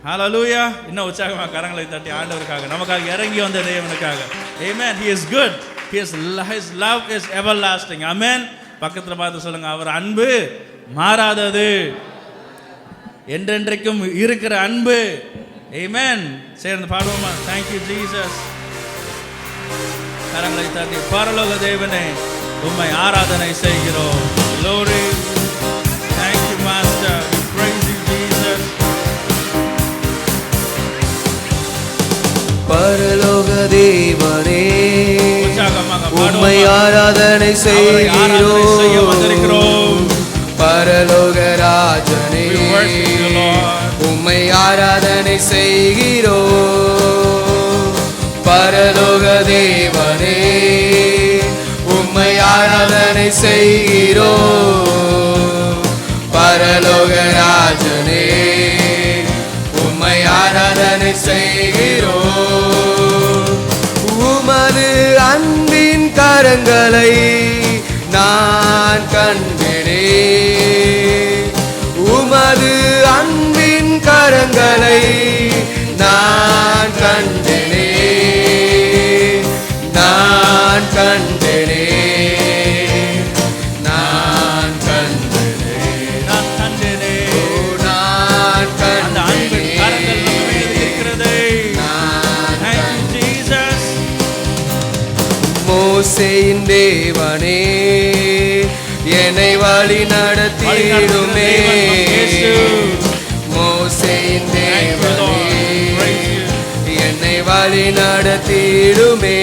ஹல்லேலூயா. இன்னும் உற்சாகமாக கரங்களை தட்டி ஆண்டவருக்காக நமக்காக இறங்கி வந்த தேவனுக்காக. Amen. He is good. His love is everlasting. Amen. பக்கத்தில் பார்த்து சொல்லுங்க, அவர் அன்பு மாறாதது, என்றென்றைக்கும் இருக்கிற அன்பு. Amen. சேர்ந்து பாடுவோமா? Thank you Jesus. கரங்களை தட்டி பரலோக தேவனே உம்மை ஆராதனை செய்கிறோம். Glory. Thank you Master. We praise you Jesus. பரலோக தேவனே உம்மை ஆராதனை செய்கிறோம். பரலோக ராஜனே உம்மை ஆராதனை செய்கிறோம். பரலோக தேவனே உம்மை ஆராதனை செய்கிறோம். பரலோக ராஜனே உம்மை ஆராதனை செய்கிறோம். உமது அன்பின் கரங்களை நான் கண்டேனே. உமது அன்பின் கரங்களை நான் கண்டேனே. நான் கண்டேனே. நான் கண்டேனே. நான் கண்டேனே. நான் கண்டேனே. மோசேயின் தேவனே என்னை வழி நடத்திடுமே. மோசேயின் தேவனே என்னை வழி நடத்திடுமே.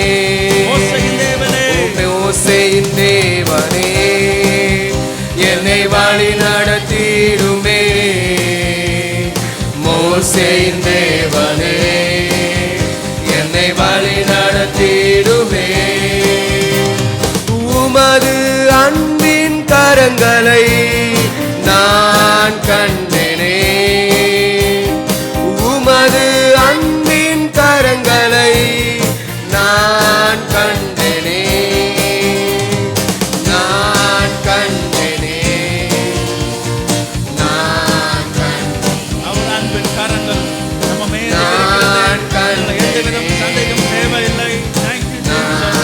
மோசேயின் தேவனே என்னை வழி நடத்திடுமே. மோசேயின் தேவனே என்னை வழி நடத்திடுமே. உமது அன்பின் கரங்களை நான் கண்டேனே. உமது அன்பின் கரங்களை நான் கண்டேனே. நான் கண்டேனே. நான் கண்டேனே. அவர் அன்பின் கரங்கள் நம்ம மேல் இருக்கிறது. எந்த விதம் சந்தேகம் தேவையில்லை. Thank you Jesus.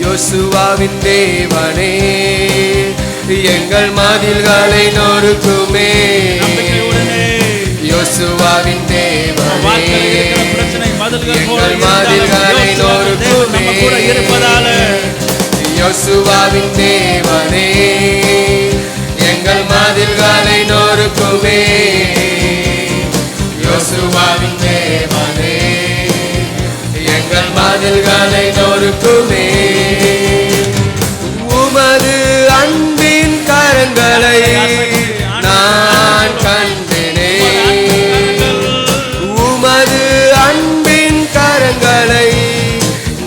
யோசுவாவின் தேவனே எங்கள் மதில்களை நொறுக்குமே. யோசுவாவின் தேவனே எங்கள் மதில்களை நொறுக்குமே. யோசுவாவின் தேவனே எங்கள் மதில்களை நொறுக்குமே. யோசுவாவின் தேவனே எங்கள் மதில்களை நொறுக்குமே. உமது அன்பின் கரங்களை நான் கண்டேனே. உமது அன்பின் கரங்களை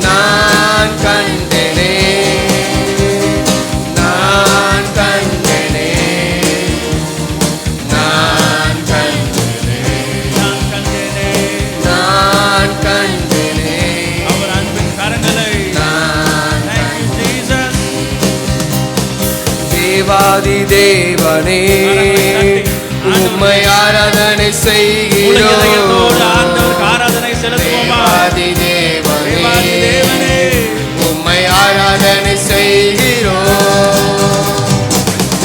நான் கண்டேனே. நான் கண்டேனே. நான் கண்டேனே. நான் கண்டேனே. அவர் அன்பின் கரங்களை தேவாதி தேவனே உம்மை ஆராதனை செய்கிறோம். ஆராதனை செலுத்துவோமா? தேவாதி தேவனே உம்மை ஆராதனை செய்கிறோம்.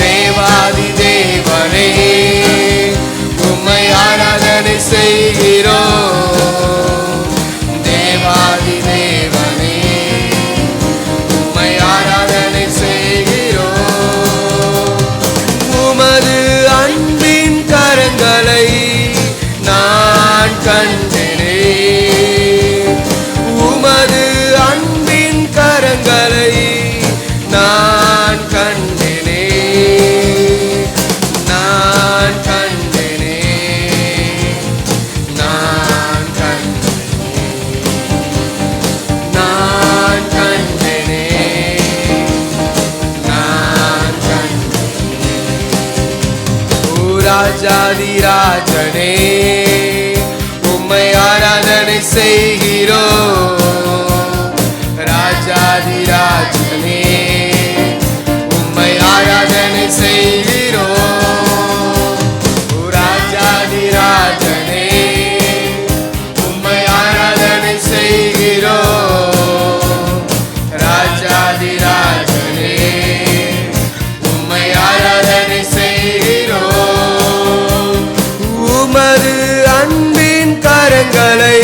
தேவாதி தேவனே உம்மை ஆராதனை செய்கிறோம். தேவாதி தேவனே உம்மை ஆராதனை செய்கிறோம். உமது அன்பின் கரங்களை நான் கண்டேனே. உமது அன்பின் கரங்களை நான் கண்டேனே. நான் கண்டேனே. நான் கண்டேனே. நான் கண்டேனே. நான் கண்டேனே. ஓ ராஜாதி ராஜனே உம்மை ஆராதனை செய்கிறோம். ராஜாதி ராஜனே உம்மை ஆராதனை செய்கிறோம். கரங்களை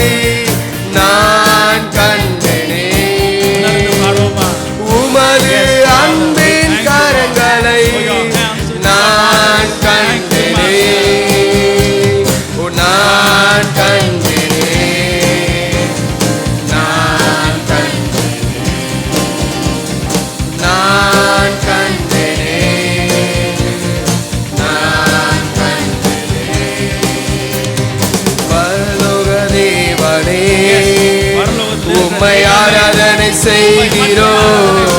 நான் கண்டேனே. உமது அன்பின் கரங்களை நான் கண்டேனே. நான் கண்டேனே. நான் கண்டேனே. நான் கண்டேனே. நான் கண்டேனே. பரலோக தேவனே, உம்மை ஆராதனை செய்கிறோம்.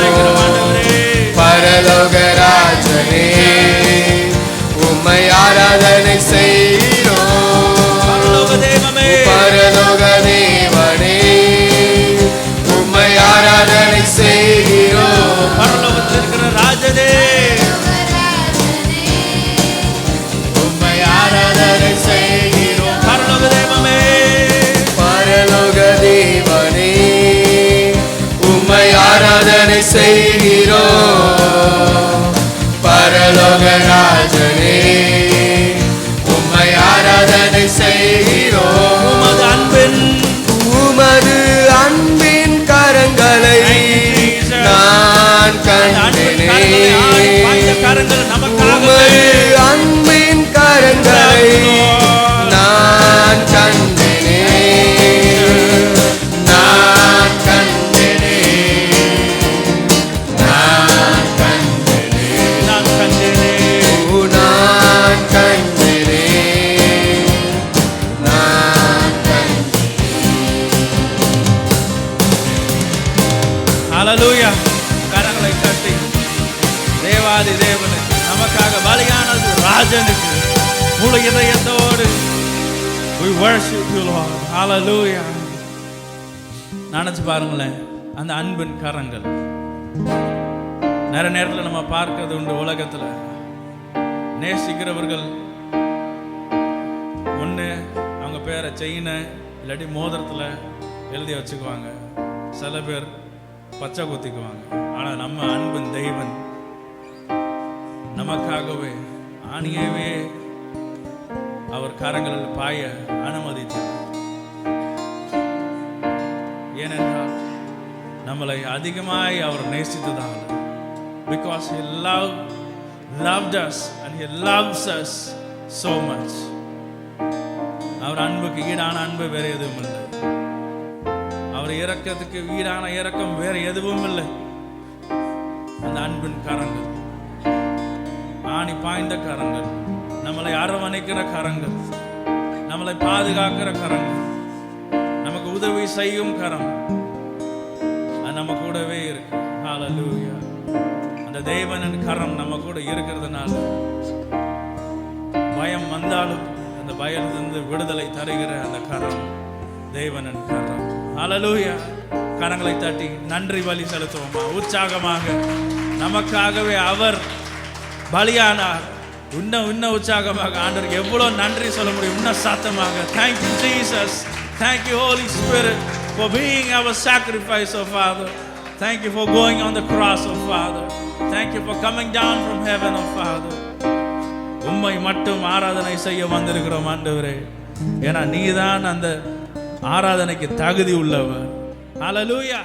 பரலோக ராஜனே, உம்மை ஆராதனை செய்கிறோம். பரலோக தேவனே, உம்மை ஆராதனை செய்கிறோம். பரலோகத்தில் இருக்கிற ராஜனே, உம்மை ஆராதனை செய்கிறோம். பரலோக தேவமே, பரலோக தேவனே, உம்மை ஆராதனை செய்கிறோம். பரலோக ராஜனே, உம்மை ஆராதனை செய்கிறோம். உமது அன்பின் கரங்களை நான் கண்டேனே. உமது அன்பின் கரங்களை நான் கண்டேனே. நான் கண்டேனே. நான் கண்டேனே. நான் கண்டேனே. நான் கண்டேனே. நான் கண்டேனே. ஹல்லேலூயா. கரங்களை தட்டி தேவாதி தேவனே, நமக்காக பலியானது ராஜனுக்கு முழு இதயத்தோடு we worship you Lord. Hallelujah. நினைச்சு பாருங்களேன், அந்த அன்பின் கரங்கள் நிறைய நேரத்தில் நம்ம பார்க்கிறது உண்டு. உலகத்தில் நேசிக்கிறவர்கள் ஒன்று அவங்க பேரை செயினை இல்லாட்டி மோதிரத்தில் எழுதி வச்சுக்குவாங்க. சில பேர் பச்சை குத்திக்குவாங்க. ஆனால் நம்ம அன்பின் தெய்வன் நமக்காகவே ஆணியவே அவர் கரங்களில் பாய அனுமதித்தார். ஏனென்றால் நம்மளை அதிகமாய் அவர் நேசித்ததால், because he loved us and he loves us so much. அவர் அன்புக்கு ஈடான அன்பு வேற எதுவும் இல்லை. அவர் இரக்கத்துக்கு ஈடான இரக்கம் வேற எதுவும் இல்லை. அந்த அன்பின் கரங்கள், ஆணி பாய்ந்த கரங்கள், நம்மளை அரவணைக்கிற கரங்கள், நம்மளை பாதுகாக்கிற கரங்கள், நமக்கு உதவி செய்யும் கரம் நம்ம கூடவே இருக்கு. ஹல்லேலூயா. அந்த தேவனின் கரம் நம்ம கூட இருக்கிறதுனால பயம் வந்தாலும் அந்த பயத்திலிருந்து விடுதலை தருகிற அந்த கரம் தேவனின் கரம். ஹல்லேலூயா. கரங்களை தட்டி நன்றி பலி செலுத்துவோமா உற்சாகமாக. நமக்காகவே அவர் பலியானார். இன்னும் உற்சாகமாக ஆண்டவருக்கு எவ்வளோ நன்றி சொல்ல முடியும். இன்னும் சத்தமாக thank you Jesus, thank you Holy Spirit for being our sacrifice, oh Father. Thank you for going on the cross, oh Father. Thank you for coming down from heaven, oh Father. உம்மை மட்டும் ஆராதனை செய்ய வந்திருக்கிறோம் ஆண்டவரே. ஏன்னா நீதான் அந்த ஆராதனைக்கு தகுதி உள்ளவர். ஹல்லேலூயா.